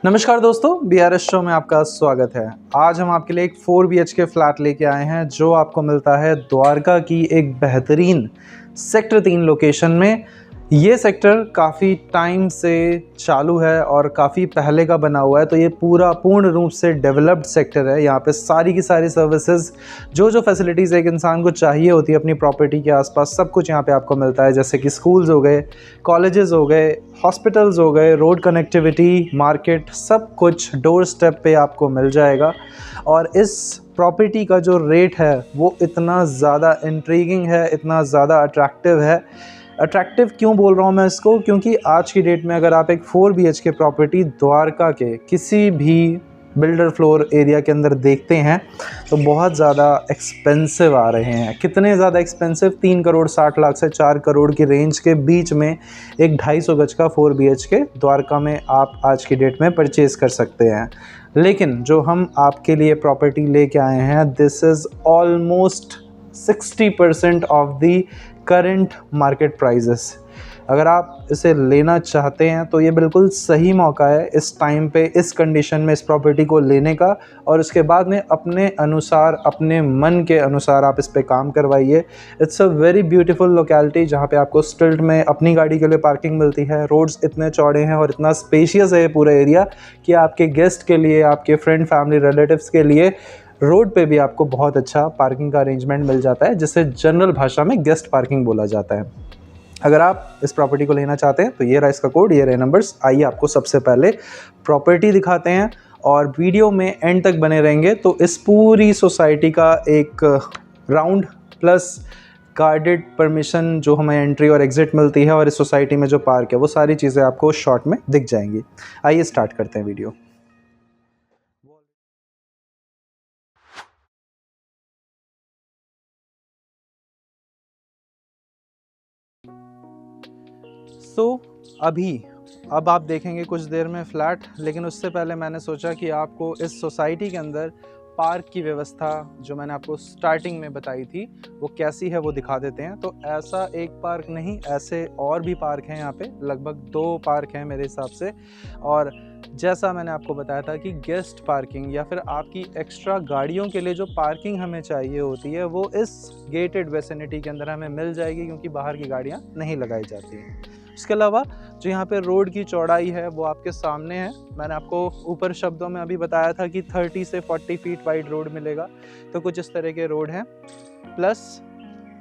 नमस्कार दोस्तों, BRS show में आपका स्वागत है। आज हम आपके लिए एक 4 BHK फ्लैट लेके आए हैं जो आपको मिलता है द्वारका की एक बेहतरीन सेक्टर 3 लोकेशन में। ये सेक्टर काफ़ी टाइम से चालू है और काफ़ी पहले का बना हुआ है, तो ये पूरा पूर्ण रूप से डेवलप्ड सेक्टर है। यहाँ पे सारी की सारी सर्विसेज, जो फैसिलिटीज़ एक इंसान को चाहिए होती है अपनी प्रॉपर्टी के आसपास, सब कुछ यहाँ पे आपको मिलता है। जैसे कि स्कूल्स हो गए, कॉलेजेस हो गए, हॉस्पिटल्स हो गए, रोड कनेक्टिविटी, मार्केट, सब कुछ डोर स्टेप पे आपको मिल जाएगा। और इस प्रॉपर्टी का जो रेट है वो इतना ज़्यादा इंट्रीगिंग है, इतना ज़्यादा अट्रैक्टिव है। अट्रैक्टिव क्यों बोल रहा हूँ मैं इसको, क्योंकि आज की डेट में अगर आप एक 4 BHK प्रॉपर्टी द्वारका के किसी भी बिल्डर फ्लोर एरिया के अंदर देखते हैं तो बहुत ज़्यादा एक्सपेंसिव आ रहे हैं। कितने ज़्यादा एक्सपेंसिव? 3 करोड़ 60 लाख से 4 करोड़ की रेंज के बीच में एक 250 गज का 4 BHK द्वारका में आप आज की डेट में परचेज़ कर सकते हैं। लेकिन जो हम आपके लिए प्रॉपर्टी लेके आए हैं, this is almost 60% of the current market prices. अगर आप इसे लेना चाहते हैं तो ये बिल्कुल सही मौका है इस टाइम पे, इस कंडीशन में इस प्रॉपर्टी को लेने का, और उसके बाद में अपने अनुसार, अपने मन के अनुसार आप इस पे काम करवाइए। It's a very beautiful locality जहाँ पे आपको स्टिल्ट में अपनी गाड़ी के लिए पार्किंग मिलती है। रोड्स इतने चौड़े हैं और इतना स्पेशियस है ये पूरा एरिया कि आपके गेस्ट के लिए, आपके फ्रेंड, फैमिली, रिलेटिव्स के लिए रोड पे भी आपको बहुत अच्छा पार्किंग का अरेंजमेंट मिल जाता है, जिसे जनरल भाषा में गेस्ट पार्किंग बोला जाता है। अगर आप इस प्रॉपर्टी को लेना चाहते हैं तो ये रहा इसका कोड, ये रहे नंबर्स। आइए आपको सबसे पहले प्रॉपर्टी दिखाते हैं और वीडियो में एंड तक बने रहेंगे तो इस पूरी सोसाइटी का एक राउंड प्लस गार्डेड परमिशन जो हमें एंट्री और एग्जिट मिलती है और इस सोसाइटी में जो पार्क है वो सारी चीज़ें आपको शॉर्ट में दिख जाएंगी। आइए स्टार्ट करते हैं वीडियो। अब आप देखेंगे कुछ देर में फ्लैट, लेकिन उससे पहले मैंने सोचा कि आपको इस सोसाइटी के अंदर पार्क की व्यवस्था जो मैंने आपको स्टार्टिंग में बताई थी वो कैसी है वो दिखा देते हैं। तो ऐसा एक पार्क नहीं, ऐसे और भी पार्क हैं यहाँ पे, लगभग 2 पार्क हैं मेरे हिसाब से। और जैसा मैंने आपको बताया था कि गेस्ट पार्किंग या फिर आपकी एक्स्ट्रा गाड़ियों के लिए जो पार्किंग हमें चाहिए होती है वो इस गेटेड वेसिनिटी के अंदर हमें मिल जाएगी, क्योंकि बाहर की गाड़ियाँ नहीं लगाई जाती हैं। इसके अलावा जो यहाँ पे रोड की चौड़ाई है वो आपके सामने है। मैंने आपको ऊपर शब्दों में अभी बताया था कि 30 से 40 फीट वाइड रोड मिलेगा, तो कुछ इस तरह के रोड हैं। प्लस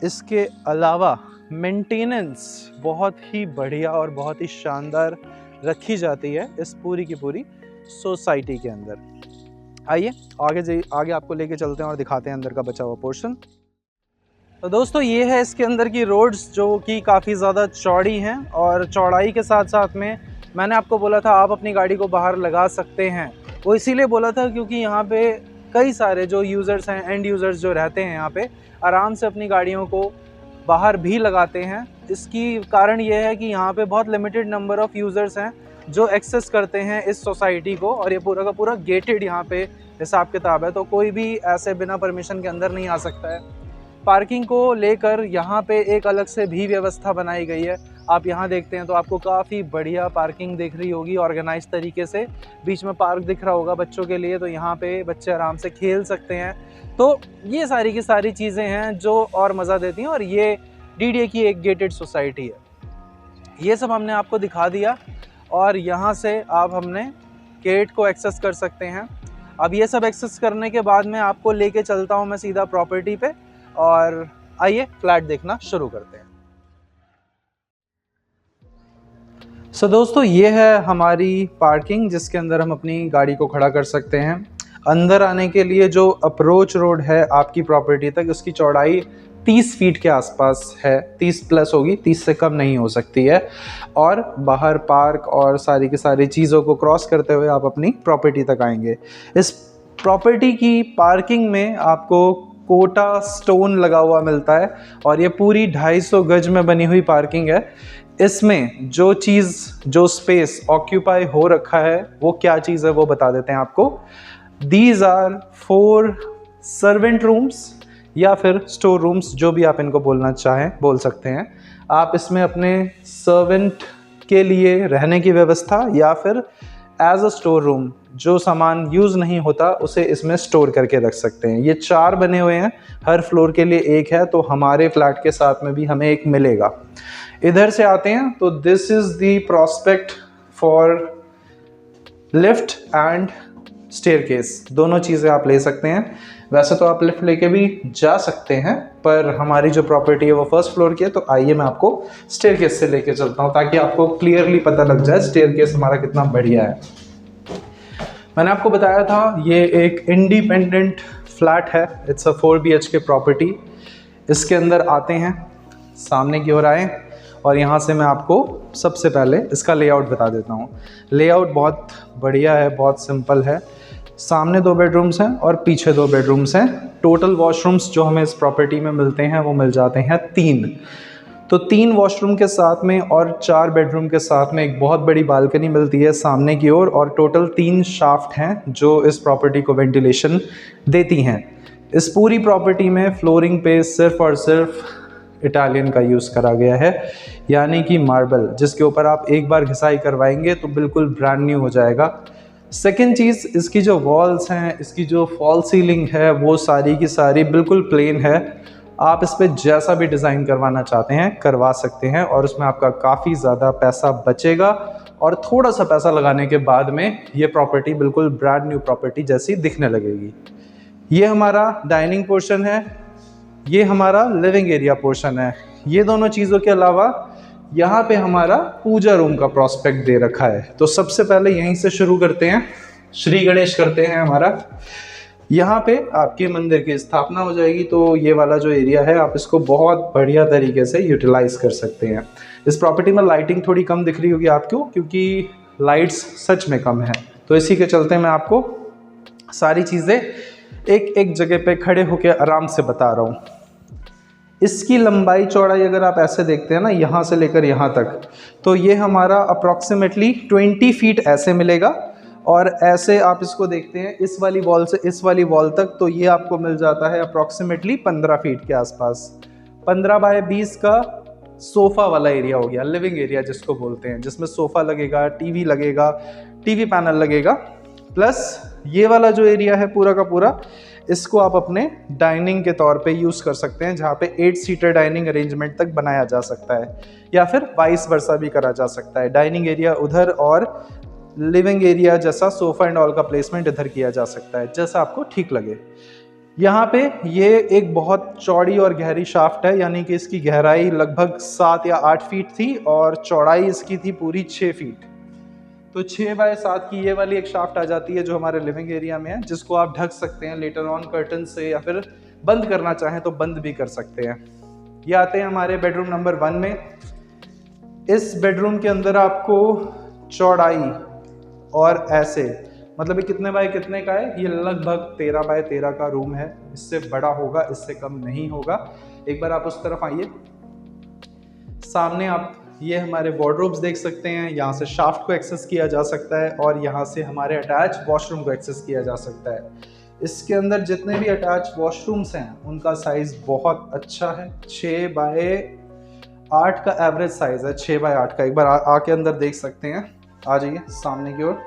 इसके अलावा मेंटेनेंस बहुत ही बढ़िया और बहुत ही शानदार रखी जाती है इस पूरी की पूरी सोसाइटी के अंदर। आइए आगे आपको लेके चलते हैं और दिखाते हैं अंदर का बचा हुआ पोर्शन। तो दोस्तों ये है इसके अंदर की रोड्स जो कि काफ़ी ज़्यादा चौड़ी हैं, और चौड़ाई के साथ साथ में मैंने आपको बोला था आप अपनी गाड़ी को बाहर लगा सकते हैं। वो इसीलिए बोला था क्योंकि यहाँ पे कई सारे जो यूज़र्स हैं, एंड यूज़र्स जो रहते हैं यहाँ पे, आराम से अपनी गाड़ियों को बाहर भी लगाते हैं। इसकी कारण ये है कि यहाँ पे बहुत लिमिटेड नंबर ऑफ़ यूज़र्स हैं जो एक्सेस करते हैं इस सोसाइटी को, और ये पूरा का पूरा गेटेड यहाँ पे हिसाब किताब है, तो कोई भी ऐसे बिना परमिशन के अंदर नहीं आ सकता है। पार्किंग को लेकर यहाँ पे एक अलग से भी व्यवस्था बनाई गई है। आप यहाँ देखते हैं तो आपको काफ़ी बढ़िया पार्किंग दिख रही होगी, ऑर्गेनाइज तरीके से। बीच में पार्क दिख रहा होगा बच्चों के लिए, तो यहाँ पे बच्चे आराम से खेल सकते हैं। तो ये सारी की सारी चीज़ें हैं जो और मज़ा देती हैं, और ये DDA की एक गेटेड सोसाइटी है। ये सब हमने आपको दिखा दिया, और यहाँ से आप हमने गेट को एक्सेस कर सकते हैं। अब ये सब एक्सेस करने के बाद में आपको लेके चलता हूँ मैं सीधा प्रॉपर्टी पे, और आइए फ्लैट देखना शुरू करते हैं। दोस्तों ये है हमारी पार्किंग जिसके अंदर हम अपनी गाड़ी को खड़ा कर सकते हैं। अंदर आने के लिए जो अप्रोच रोड है आपकी प्रॉपर्टी तक, उसकी चौड़ाई 30 फीट के आसपास है, 30 प्लस होगी, 30 से कम नहीं हो सकती है। और बाहर पार्क और सारी की सारी चीज़ों को क्रॉस करते हुए आप अपनी प्रॉपर्टी तक आएंगे। इस प्रॉपर्टी की पार्किंग में आपको कोटा स्टोन लगा हुआ मिलता है, और ये पूरी 250 गज में बनी हुई पार्किंग है। इसमें जो चीज़, जो स्पेस ऑक्यूपाई हो रखा है वो क्या चीज़ है वो बता देते हैं आपको। These are 4 servant rooms. या फिर स्टोर रूम्स, जो भी आप इनको बोलना चाहें बोल सकते हैं। आप इसमें अपने सर्वेंट के लिए रहने की व्यवस्था या फिर एज अ स्टोर रूम जो सामान यूज़ नहीं होता उसे इसमें स्टोर करके रख सकते हैं। ये 4 बने हुए हैं, हर फ्लोर के लिए एक है, तो हमारे फ्लैट के साथ में भी हमें एक मिलेगा। इधर से आते हैं तो this is the prospect for lift and staircase, दोनों चीज़ें आप ले सकते हैं। वैसे तो आप लिफ्ट लेके भी जा सकते हैं, पर हमारी जो प्रॉपर्टी है वो फर्स्ट फ्लोर की है, तो आइए मैं आपको स्टेयरकेस से लेके चलता हूँ ताकि आपको क्लियरली पता लग जाए स्टेयरकेस हमारा कितना बढ़िया है। मैंने आपको बताया था ये एक इंडिपेंडेंट फ्लैट है, इट्स अ 4 BHK प्रॉपर्टी। इसके अंदर आते हैं, सामने की ओर आए और यहाँ से मैं आपको सबसे पहले इसका लेआउट बता देता हूँ। लेआउट बहुत बढ़िया है, बहुत सिंपल है। सामने 2 बेडरूम्स हैं और पीछे 2 बेडरूम्स हैं। टोटल वॉशरूम्स जो हमें इस प्रॉपर्टी में मिलते हैं वो मिल जाते हैं 3। तो 3 वॉशरूम के साथ में और 4 बेडरूम के साथ में एक बहुत बड़ी बालकनी मिलती है सामने की ओर, और टोटल 3 शाफ्ट हैं जो इस प्रॉपर्टी को वेंटिलेशन देती हैं। इस पूरी प्रॉपर्टी में फ्लोरिंग पे सिर्फ और सिर्फ इटालियन का यूज़ करा गया है, यानी कि मार्बल, जिसके ऊपर आप एक बार घिसाई करवाएंगे तो बिल्कुल ब्रांड न्यू हो जाएगा। सेकेंड चीज़, इसकी जो वॉल्स हैं, इसकी जो फॉल सीलिंग है वो सारी की सारी बिल्कुल प्लेन है। आप इस पर जैसा भी डिज़ाइन करवाना चाहते हैं करवा सकते हैं, और उसमें आपका काफ़ी ज़्यादा पैसा बचेगा, और थोड़ा सा पैसा लगाने के बाद में ये प्रॉपर्टी बिल्कुल ब्रांड न्यू प्रॉपर्टी जैसी दिखने लगेगी। ये हमारा डाइनिंग पोर्शन है, ये हमारा लिविंग एरिया पोर्शन है। ये दोनों चीज़ों के अलावा यहाँ पे हमारा पूजा रूम का प्रॉस्पेक्ट दे रखा है। तो सबसे पहले यहीं से शुरू करते हैं, श्री गणेश करते हैं हमारा। यहाँ पे आपके मंदिर की स्थापना हो जाएगी, तो ये वाला जो एरिया है आप इसको बहुत बढ़िया तरीके से यूटिलाइज कर सकते हैं। इस प्रॉपर्टी में लाइटिंग थोड़ी कम दिख रही होगी आपको, क्योंकि लाइट्स सच में कम है, तो इसी के चलते मैं आपको सारी चीज़ें एक एक जगह पे खड़े होकर आराम से बता रहा हूँ। इसकी लंबाई चौड़ाई अगर आप ऐसे देखते हैं ना, यहाँ से लेकर यहाँ तक, तो ये हमारा अप्रॉक्सीमेटली 20 फीट ऐसे मिलेगा, और ऐसे आप इसको देखते हैं इस वाली वॉल से इस वाली वॉल तक, तो ये आपको मिल जाता है अप्रॉक्सीमेटली 15 फीट के आसपास। 15 बाय 20 का सोफ़ा वाला एरिया हो गया, लिविंग एरिया जिसको बोलते हैं, जिसमें सोफ़ा लगेगा, टीवी लगेगा, टीवी पैनल लगेगा, प्लस ये वाला जो एरिया है पूरा का पूरा, इसको आप अपने डाइनिंग के तौर पे यूज़ कर सकते हैं, जहाँ पे 8 सीटर डाइनिंग अरेंजमेंट तक बनाया जा सकता है, या फिर वाइस वर्सा भी करा जा सकता है। डाइनिंग एरिया उधर और लिविंग एरिया जैसा सोफ़ा एंड ऑल का प्लेसमेंट इधर किया जा सकता है, जैसा आपको ठीक लगे। यहाँ पे ये एक बहुत चौड़ी और गहरी शाफ्ट है, यानी कि इसकी गहराई लगभग 7 या 8 फीट थी और चौड़ाई इसकी थी पूरी 6 फीट। तो 6 बाय 7 की ये वाली एक शाफ्ट आ जाती है जो हमारे लिविंग एरिया में है, जिसको आप ढक सकते हैं लेटर ऑन कर्टन से, या फिर बंद करना चाहें तो बंद भी कर सकते हैं। ये आते हैं हमारे बेडरूम नंबर 1 में। इस बेडरूम के अंदर आपको चौड़ाई और ऐसे, मतलब ये कितने बाय कितने का है, ये लगभग 13 बाय 13 का रूम है। इससे बड़ा होगा, इससे कम नहीं होगा। एक बार आप उस तरफ आइए, सामने आप ये हमारे वार्डरोब्स देख सकते हैं। यहाँ से शाफ्ट को एक्सेस किया जा सकता है और यहाँ से हमारे अटैच वॉशरूम को एक्सेस किया जा सकता है। इसके अंदर जितने भी अटैच वॉशरूम्स हैं उनका साइज़ बहुत अच्छा है, 6 बाय 8 का एवरेज साइज़ है, 6 बाय 8 का। एक बार आके अंदर देख सकते हैं, आ जाइए सामने की ओर।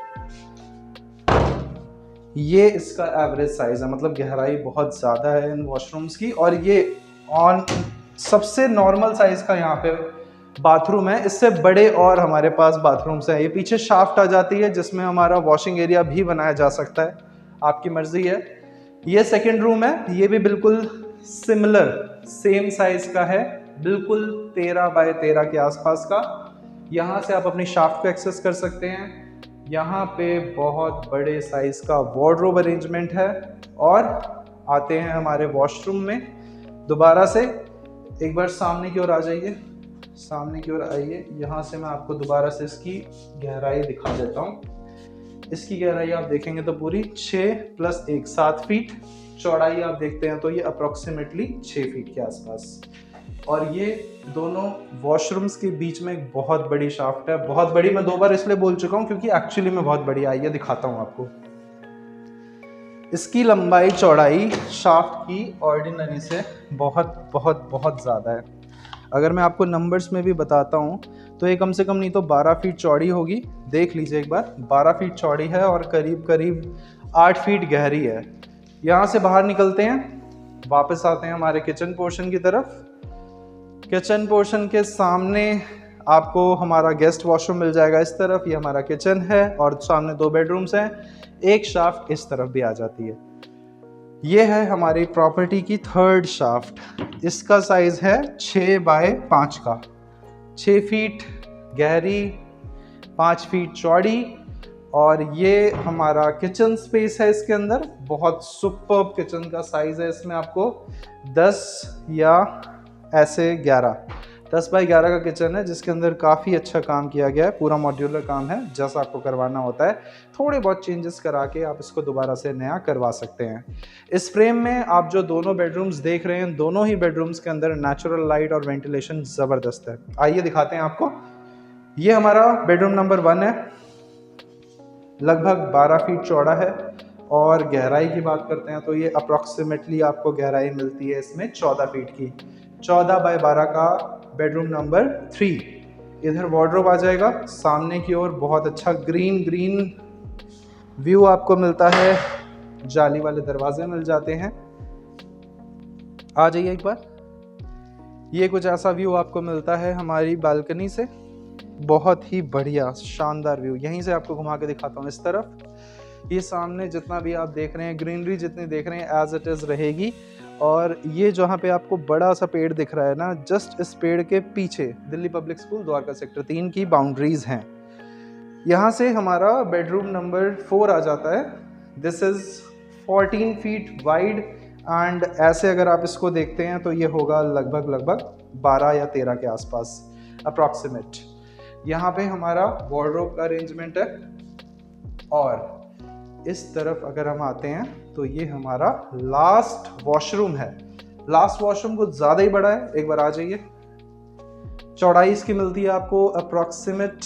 ये इसका एवरेज साइज़ है, मतलब गहराई बहुत ज़्यादा है इन वॉशरूम्स की, और ये ऑन सबसे नॉर्मल साइज़ का यहाँ पे बाथरूम है। इससे बड़े और हमारे पास बाथरूम्स हैं। ये पीछे शाफ्ट आ जाती है जिसमें हमारा वॉशिंग एरिया भी बनाया जा सकता है, आपकी मर्जी है। ये सेकंड रूम है, ये भी बिल्कुल सिमिलर सेम साइज़ का है, बिल्कुल 13 बाय 13 के आसपास का। यहाँ से आप अपनी शाफ्ट को एक्सेस कर सकते हैं। यहाँ पे बहुत बड़े साइज़ का वार्डरोब अरेंजमेंट है। और आते हैं हमारे वॉशरूम में। दोबारा से एक बार सामने की ओर आ जाइए, सामने की ओर आइए। यहाँ से मैं आपको दोबारा से इसकी गहराई दिखा देता हूँ। इसकी गहराई आप देखेंगे तो पूरी 6 + 1 7 फीट, चौड़ाई आप देखते हैं तो ये अप्रॉक्सीमेटली 6 फीट के आसपास। और ये दोनों वॉशरूम्स के बीच में एक बहुत बड़ी शाफ्ट है, बहुत बड़ी। मैं 2 बार इसलिए बोल चुका हूँ क्योंकि एक्चुअली में बहुत बड़ी आई है, दिखाता हूँ आपको। इसकी लंबाई चौड़ाई शाफ्ट की ऑर्डिनरी से बहुत बहुत बहुत ज़्यादा है। अगर मैं आपको नंबर्स में भी बताता हूँ तो ये कम से कम नहीं तो 12 फीट चौड़ी होगी। देख लीजिए एक बार, 12 फीट चौड़ी है और करीब करीब 8 फीट गहरी है। यहाँ से बाहर निकलते हैं, वापस आते हैं हमारे किचन पोर्शन की तरफ। किचन पोर्शन के सामने आपको हमारा गेस्ट वॉशरूम मिल जाएगा इस तरफ। ये हमारा किचन है और सामने 2 बेडरूम्स हैं, एक शाफ्ट इस तरफ भी आ जाती है। ये है हमारी प्रॉपर्टी की 3rd शाफ्ट। इसका साइज है 6 बाय 5 का, 6 फीट गहरी, 5 फीट चौड़ी। और ये हमारा किचन स्पेस है। इसके अंदर बहुत सुपर्ब किचन का साइज है। इसमें आपको 10 या ऐसे 10 बाय 11 का किचन है, जिसके अंदर काफ़ी अच्छा काम किया गया है। पूरा मॉड्यूलर काम है, जैसा आपको करवाना होता है थोड़े बहुत चेंजेस करा के आप इसको दोबारा से नया करवा सकते हैं। इस फ्रेम में आप जो दोनों बेडरूम्स देख रहे हैं, दोनों ही बेडरूम्स के अंदर नेचुरल लाइट और वेंटिलेशन ज़बरदस्त है। आइए दिखाते हैं आपको। ये हमारा बेडरूम नंबर 1 है, लगभग 12 फीट चौड़ा है। और गहराई की बात करते हैं तो ये अप्रॉक्सीमेटली आपको गहराई मिलती है इसमें 14 फीट की। 14 बाय 12 का बेडरूम नंबर 3। इधर वार्डरोब आ जाएगा। सामने की ओर बहुत अच्छा ग्रीन व्यू आपको मिलता है, जाली वाले दरवाजे मिल जाते हैं। आ जाइए एक बार। ये कुछ ऐसा व्यू आपको मिलता है हमारी बालकनी से, बहुत ही बढ़िया शानदार व्यू। यहीं से आपको घुमा के दिखाता हूँ इस तरफ। ये सामने जितना भी आप देख रहे हैं, ग्रीनरी जितनी देख रहे हैं एज इट इज़ रहेगी। और ये जहाँ पे आपको बड़ा सा पेड़ दिख रहा है ना, जस्ट इस पेड़ के पीछे Delhi public school Dwarka sector 3 की बाउंड्रीज हैं। यहाँ से हमारा बेडरूम नंबर 4 आ जाता है। This is 14 feet wide and ऐसे अगर आप इसको देखते हैं तो ये होगा लगभग 12 या 13 के आसपास अप्रॉक्सीमेट। यहाँ पे हमारा वार्डरोब का अरेंजमेंट है। और इस तरफ अगर हम आते हैं तो ये हमारा लास्ट वॉशरूम है। लास्ट वॉशरूम कुछ ज़्यादा ही बड़ा है, एक बार आ जाइए। चौड़ाई इसकी मिलती है आपको अप्रॉक्सीमेट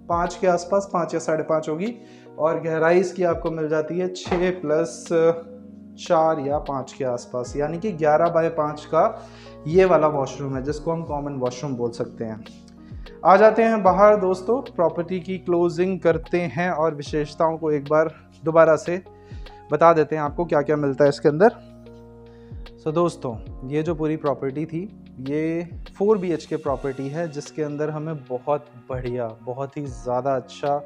5 के आसपास, 5 या 5.5 होगी। और गहराई इसकी आपको मिल जाती है 6 + 4 या 5 के आसपास, यानी कि 11 बाय 5 का ये वाला वॉशरूम है, जिसको हम कॉमन वॉशरूम बोल सकते हैं। आ जाते हैं बाहर दोस्तों, प्रॉपर्टी की क्लोजिंग करते हैं और विशेषताओं को एक बार दोबारा से बता देते हैं आपको क्या क्या मिलता है इसके अंदर। सो दोस्तों, ये जो पूरी प्रॉपर्टी थी ये 4 BHK प्रॉपर्टी है, जिसके अंदर हमें बहुत बढ़िया, बहुत ही ज़्यादा अच्छा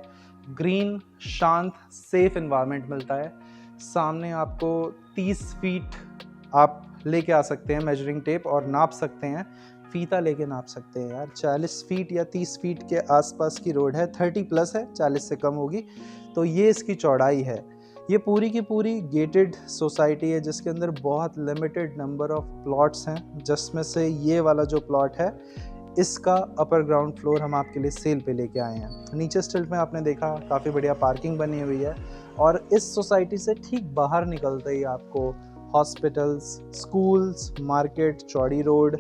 ग्रीन, शांत, सेफ एनवायरनमेंट मिलता है। सामने आपको 30 फीट आप लेके आ सकते हैं मेजरिंग टेप और नाप सकते हैं, फीता लेके नाप सकते हैं यार। 40 फीट या 30 फीट के आसपास की रोड है, 30+ है, 40 से कम होगी। तो ये इसकी चौड़ाई है। ये पूरी की पूरी गेटेड सोसाइटी है, जिसके अंदर बहुत लिमिटेड नंबर ऑफ प्लॉट्स हैं, जिसमें से ये वाला जो प्लॉट है इसका अपर ग्राउंड फ्लोर हम आपके लिए सेल पे लेके आए हैं। नीचे स्टिल्ट में आपने देखा काफ़ी बढ़िया पार्किंग बनी हुई है। और इस सोसाइटी से ठीक बाहर निकलते ही आपको हॉस्पिटल्स, स्कूल्स, मार्केट, चौड़ी रोड,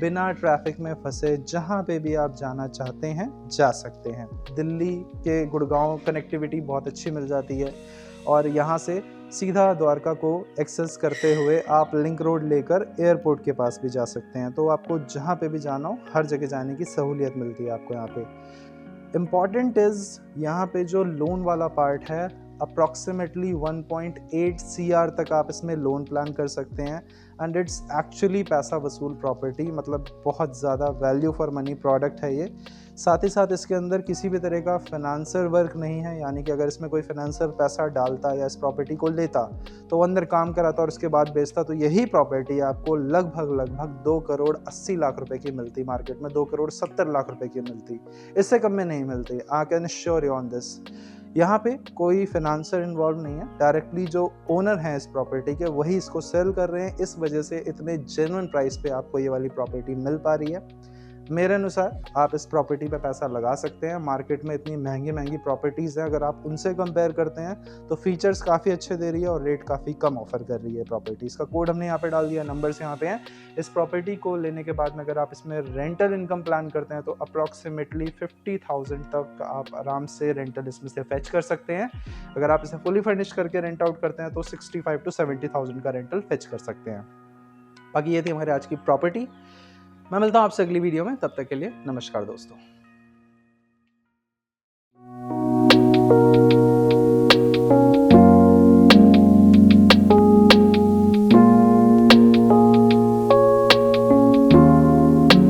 बिना ट्रैफिक में फंसे जहाँ पे भी आप जाना चाहते हैं जा सकते हैं। दिल्ली के गुड़गांव कनेक्टिविटी बहुत अच्छी मिल जाती है और यहाँ से सीधा द्वारका को एक्सेस करते हुए आप लिंक रोड लेकर एयरपोर्ट के पास भी जा सकते हैं। तो आपको जहाँ पे भी जाना हो हर जगह जाने की सहूलियत मिलती है आपको यहाँ पे। इम्पॉर्टेंट इज़ यहाँ पे जो लोन वाला पार्ट है, अप्रॉक्सीमेटली 1.8 CR तक आप इसमें लोन प्लान कर सकते हैं। एंड इट्स एक्चुअली पैसा वसूल प्रॉपर्टी, मतलब बहुत ज़्यादा वैल्यू फॉर मनी प्रोडक्ट है ये। साथ ही साथ इसके अंदर किसी भी तरह का फाइनेंसर वर्क नहीं है, यानी कि अगर इसमें कोई फाइनेंसर पैसा डालता या इस प्रॉपर्टी को लेता तो वो अंदर काम कराता और उसके बाद बेचता, तो यही प्रॉपर्टी आपको लगभग 2 करोड़ 80 लाख रुपए की मिलती। मार्केट में 2 करोड़ 70 लाख रुपए की मिलती, इससे कम में नहीं मिलती। I can sure you on this. यहाँ पे कोई फाइनेंसर इन्वॉल्व नहीं है, डायरेक्टली जो ओनर हैं इस प्रॉपर्टी के वही इसको सेल कर रहे हैं। इस वजह से इतने जेन्युइन प्राइस पे आपको ये वाली प्रॉपर्टी मिल पा रही है। मेरे अनुसार आप इस प्रॉपर्टी पे पैसा लगा सकते हैं। मार्केट में इतनी महंगी महंगी प्रॉपर्टीज़ हैं, अगर आप उनसे कंपेयर करते हैं तो फीचर्स काफ़ी अच्छे दे रही है और रेट काफ़ी कम ऑफर कर रही है प्रॉपर्टीज़ का। कोड हमने यहाँ पे डाल दिया, नंबर्स यहाँ पे हैं। इस प्रॉपर्टी को लेने के बाद में अगर आप इसमें रेंटल इनकम प्लान करते हैं तो अप्रॉक्सीमेटली 50,000 तक आप आराम से रेंटल इसमें से फेच कर सकते हैं। अगर आप इसे फुली फर्निश करके रेंट आउट करते हैं तो 65 to 70,000 का रेंटल फेच कर सकते हैं। बाकी ये थी हमारी आज की प्रॉपर्टी। मैं मिलता हूँ आपसे अगली वीडियो में, तब तक के लिए नमस्कार दोस्तों।